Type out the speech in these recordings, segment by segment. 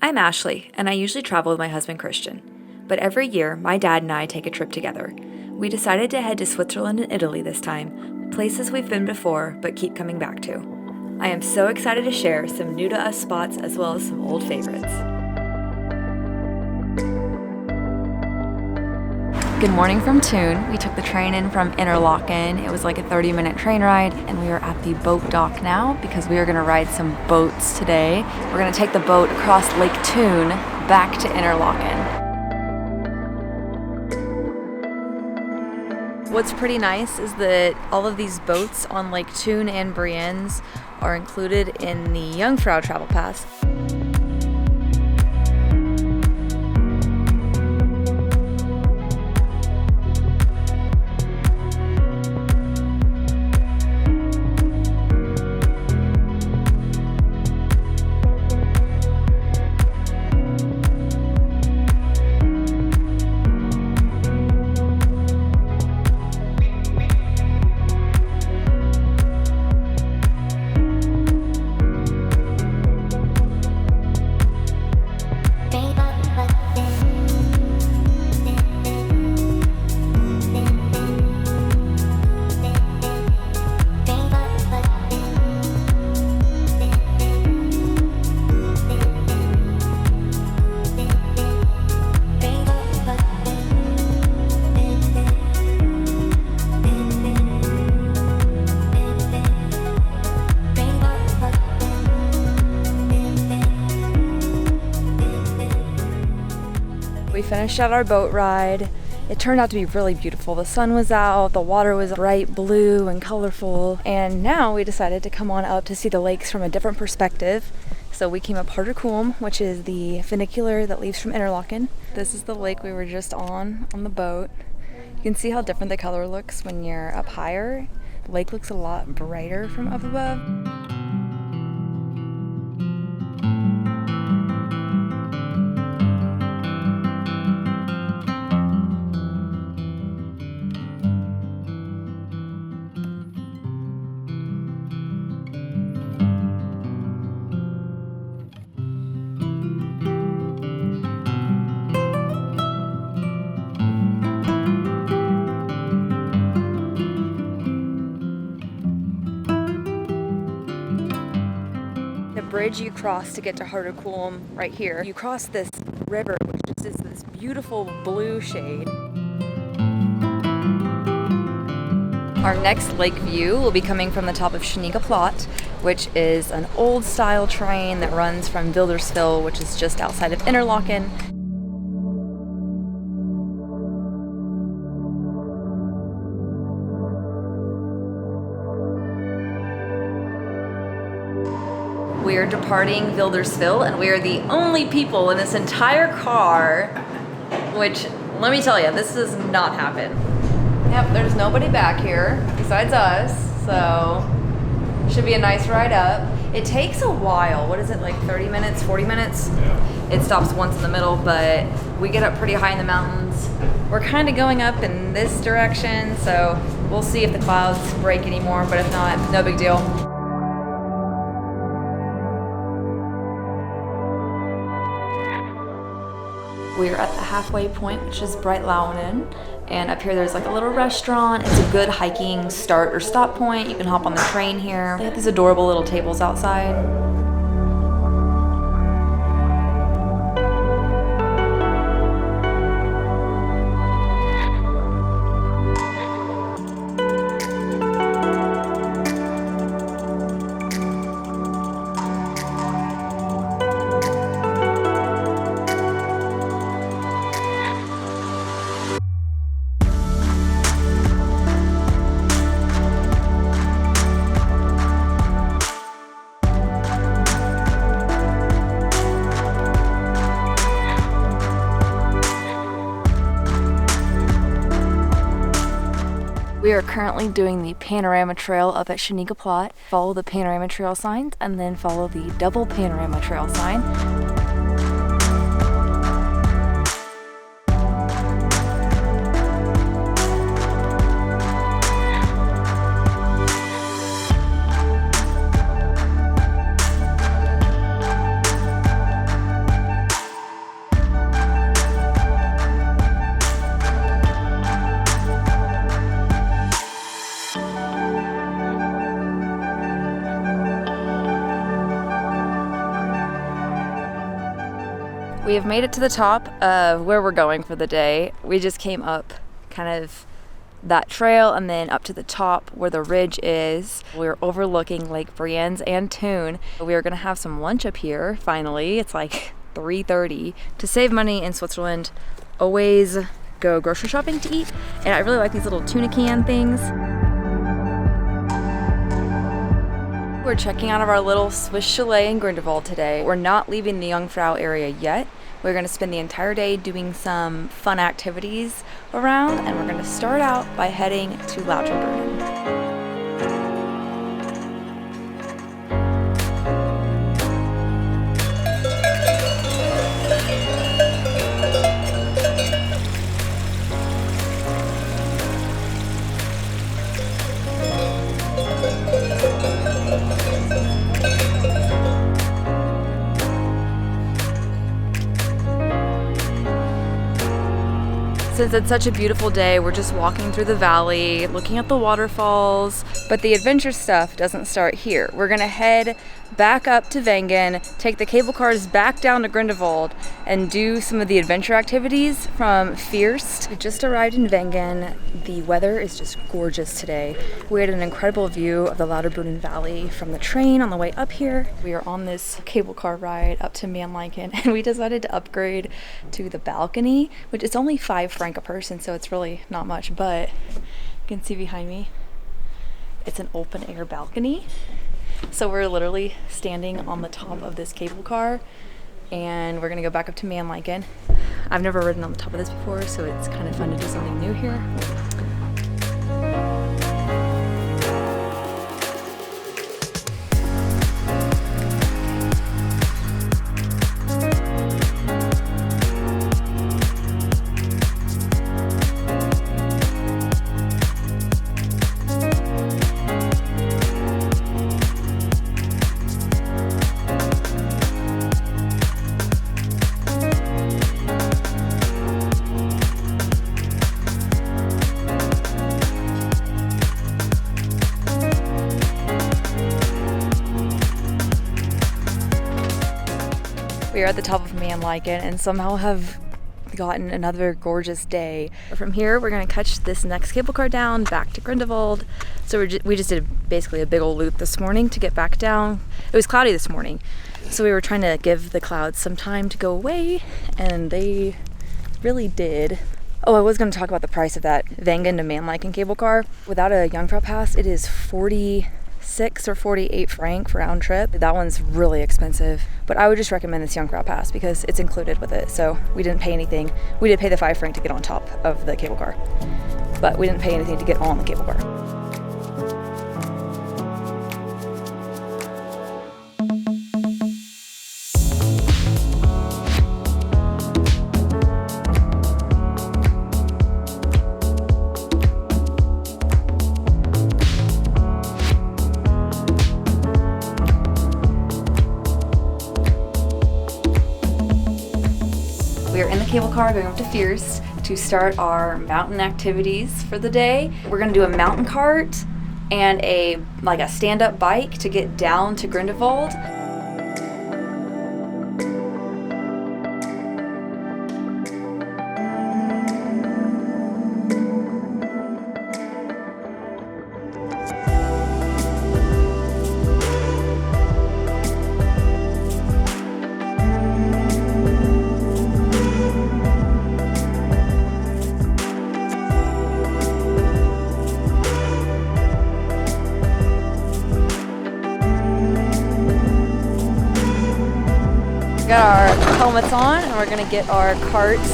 I'm Ashley, and I usually travel with my husband Christian. But every year, my dad and I take a trip together. We decided to head to Switzerland and Italy this time, places we've been before but keep coming back to. I am so excited to share some new to us spots as well as some old favorites. Good morning from Thun. We took the train in from Interlaken. It was like a 30-minute train ride, and we are at the boat dock now because we are going to ride some boats today. We're going to take the boat across Lake Thun back to Interlaken. What's pretty nice is that all of these boats on Lake Thun and Brienz are included in the Jungfrau travel pass. We finished out our boat ride. It turned out to be really beautiful. The sun was out, the water was bright blue and colorful, and now we decided to come on up to see the lakes from a different perspective. So we came up Harder Kulm, which is the funicular that leaves from Interlaken. This is the lake we were just on the boat. You can see how different the color looks when you're up higher. The lake looks a lot brighter from up above. Bridge you cross to get to Harder Kulm right here. You cross this river, which just is this beautiful blue shade. Our next lake view will be coming from the top of Schynige Platte, which is an old style train that runs from Wilderswil, which is just outside of Interlaken. We are departing Wilderswil, and we are the only people in this entire car, which, let me tell you, this does not happen. Yep, there's nobody back here besides us, so should be a nice ride up. It takes a while. What is it, like 30 minutes, 40 minutes? Yeah. It stops once in the middle, but we get up pretty high in the mountains. We're kind of going up in this direction, so we'll see if the clouds break anymore, but if not, no big deal. We're at the halfway point, which is Lauterbrunnen, and up here there's like a little restaurant. It's a good hiking start or stop point. You can hop on the train here. They have these adorable little tables outside. We are currently doing the panorama trail up at Schynige Platte. Follow the panorama trail signs and then follow the double panorama trail sign. We have made it to the top of where we're going for the day. We just came up kind of that trail and then up to the top where the ridge is. We're overlooking Lake Brienz and Thun. We are gonna have some lunch up here finally. It's like 3:30. To save money in Switzerland, always go grocery shopping to eat. And I really like these little tuna can things. We're checking out of our little Swiss chalet in Grindelwald today. We're not leaving the Jungfrau area yet. We're gonna spend the entire day doing some fun activities around, and we're gonna start out by heading to Lauterbrunnen. Since it's such a beautiful day, we're just walking through the valley, looking at the waterfalls, but the adventure stuff doesn't start here. We're gonna head back up to Wengen, take the cable cars back down to Grindelwald, and do some of the adventure activities from First. We just arrived in Wengen. The weather is just gorgeous today. We had an incredible view of the Lauterbrunnen Valley from the train on the way up here. We are on this cable car ride up to Mannlichen, and we decided to upgrade to the balcony, which is only 5 franc a person, so it's really not much, but you can see behind me, it's an open air balcony. So we're literally standing on the top of this cable car, and we're gonna go back up to Mannlichen. I've never ridden on the top of this before, so it's kind of fun to do something new here. We are at the top of Mannlichen and somehow have gotten another gorgeous day. From here, we're gonna catch this next cable car down back to Grindelwald. So we just did basically a big old loop this morning to get back down. It was cloudy this morning, so we were trying to give the clouds some time to go away, and they really did. Oh, I was gonna talk about the price of that Wengen to Mannlichen cable car. Without a Jungfrau pass, it is 46 or 48 franc round trip. That one's really expensive, but I would just recommend this Jungfrau pass because it's included with it. So we didn't pay anything. We did pay the 5 franc to get on top of the cable car, but we didn't pay anything to get on the cable car. We are in the cable car going up to First to start our mountain activities for the day. We're gonna do a mountain cart and a stand-up bike to get down to Grindelwald. Got our helmets on and we're gonna get our carts.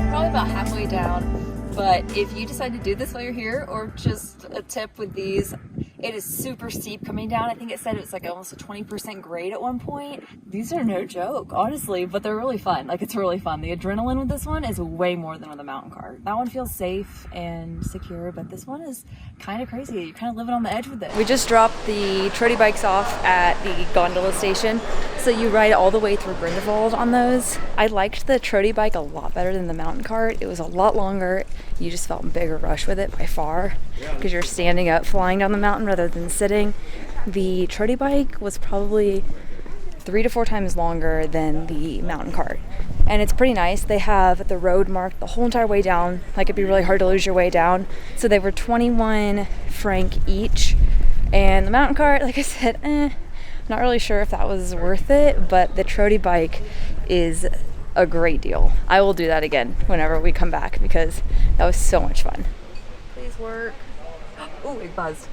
Probably about halfway down, but if you decide to do this while you're here, or just a tip with these, It is super steep coming down. I think it said it was like almost a 20% grade at one point. These are no joke, honestly, but they're really fun. Like, it's really fun. The adrenaline with this one is way more than with the mountain cart. That one feels safe and secure, but this one is kind of crazy. You're kind of living on the edge with it. We just dropped the Trotti bikes off at the gondola station. So you ride all the way through Grindelwald on those. I liked the Trotti bike a lot better than the mountain cart. It was a lot longer. You just felt a bigger rush with it by far because you're standing up flying down the mountain rather than sitting. The Trotti bike was probably 3 to 4 times longer than the mountain cart. And it's pretty nice. They have the road marked the whole entire way down. Like, it'd be really hard to lose your way down. So they were 21 franc each. And the mountain cart, like I said, not really sure if that was worth it, but the Trotti bike is a great deal. I will do that again whenever we come back because that was so much fun. Please work. Oh, it buzzed.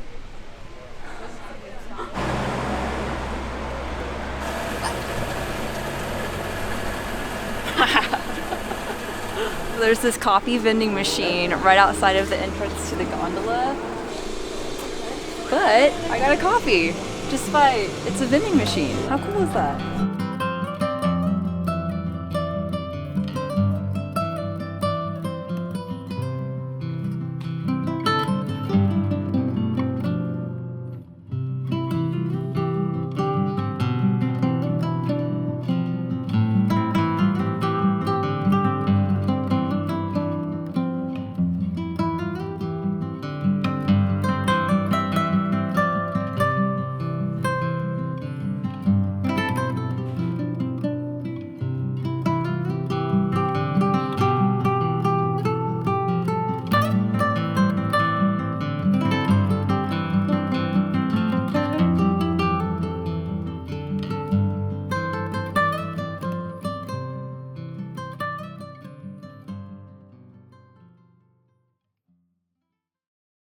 There's this coffee vending machine right outside of the entrance to the gondola. But I got a coffee just by, it's a vending machine. How cool is that?